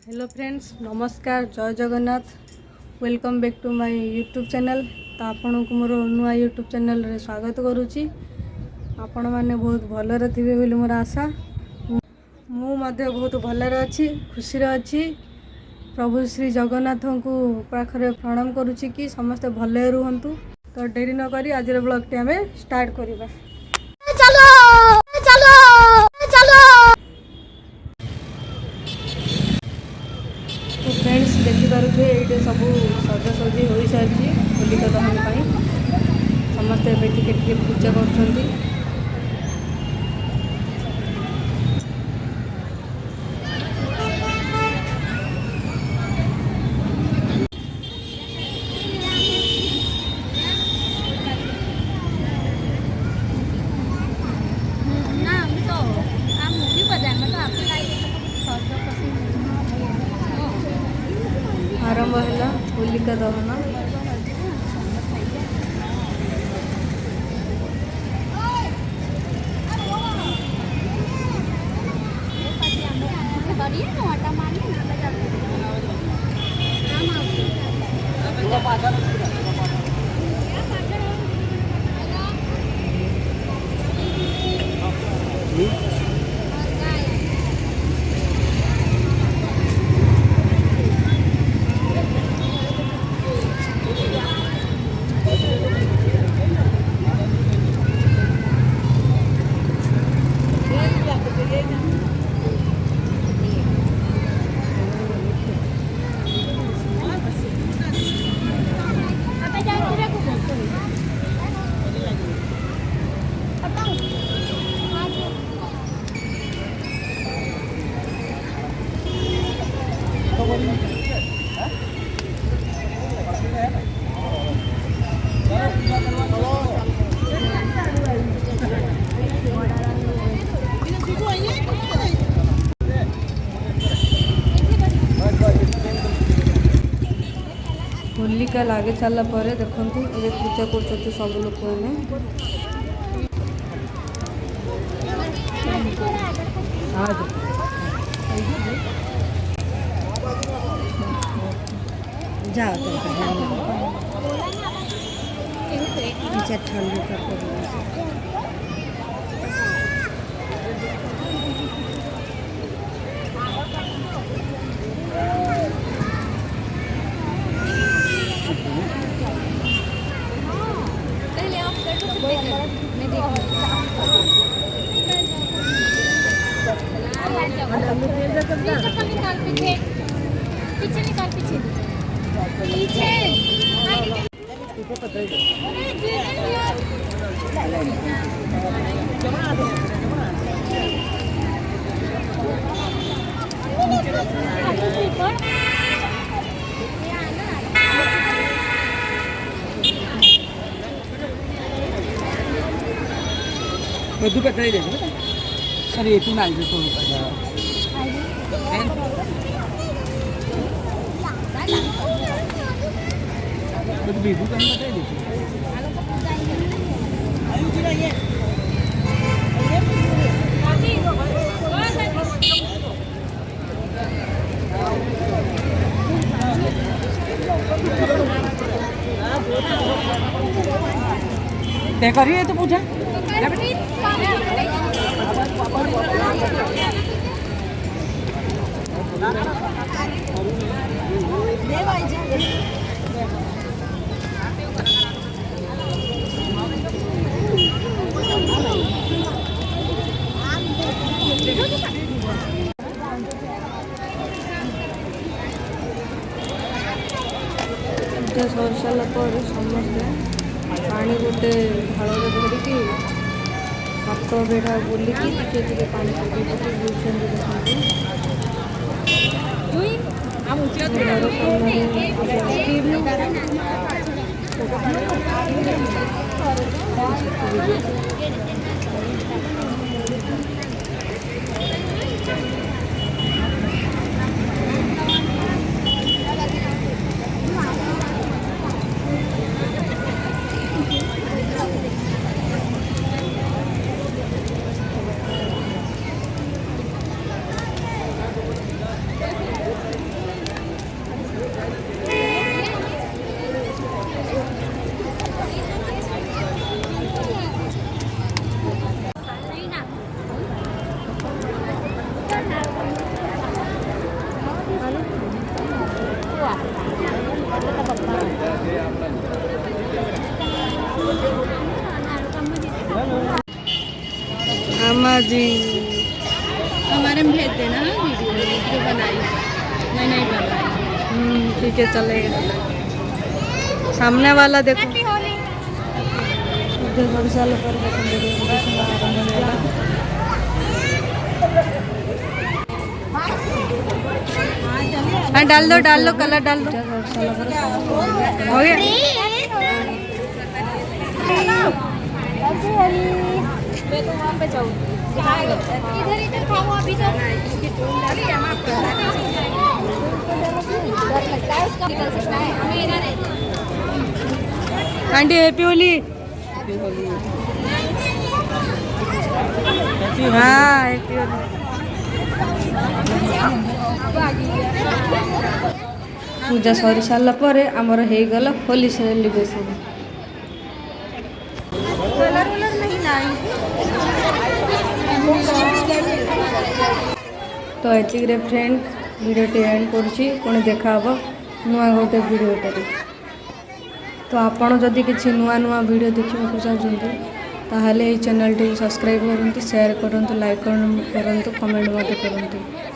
Hello friends, नमस्कार, जय Jagannath. Welcome back to my YouTube channel. तो आपण को मोर नुआ यूट्यूब चैनल रे स्वागत करुच्ची। आपण मैंने बहुत भलरे थे बोली मोर आशा। मु मध्य बहुत भलरे अच्छी, खुशी अच्छी। प्रभु श्री जगन्नाथ को पाखरे प्रणाम करुच्ची कि समस्ते भले रुहंतु। तो डेरी न करी आज ब्लॉग टी आमे स्टार्ट करिबा। चलो चलो चलो। तो फ्रेंड्स देखिपे ये सब सजासजी हो सारी होलिका दहन समस्ते टे पूजा कर। आरंभ है होलिका दहन। होलिका लगे सारा पर देखो ये पूजा कर सब लोक जाओ ठंड दु पेट्रोल दे सर ये तू नाल तो बीबू का बता दे ते करिए तो पूछा सर सारापर समस्ते पानी गोटे ढाल धरिकी सात बेढ़ा बुलिकी टे पानी पकड़ अम्मा जी हमारे में भेज देना वीडियो बनाई नहीं बनाई। ठीक है चलेगा। सामने वाला देखो उधर बड़ी साल पर हाँ डाल दो कलर डाल दो हो गया। मैं तो वहाँ पे जाऊँगी इधर खाओ अभी तो लगता है उसका निकल सकता है मेरा नहीं। Aunty happy Holi. हाँ हैप्पी होली। पूजा सरी सारा पर आमर हो गला होली सेलिब्रेशन। तो ये फ्रेंड वीडियो एंड करुँची पुणी देखा नुआ गोटे वीडियो। तो आपड़ जदि किसी नुआ नुआ वीडियो देखा चाहते ताहले ये चैनल टी सब्सक्राइब करूँ, शेयर करूँ, लाइक करूँ, कमेंट मत करूँ।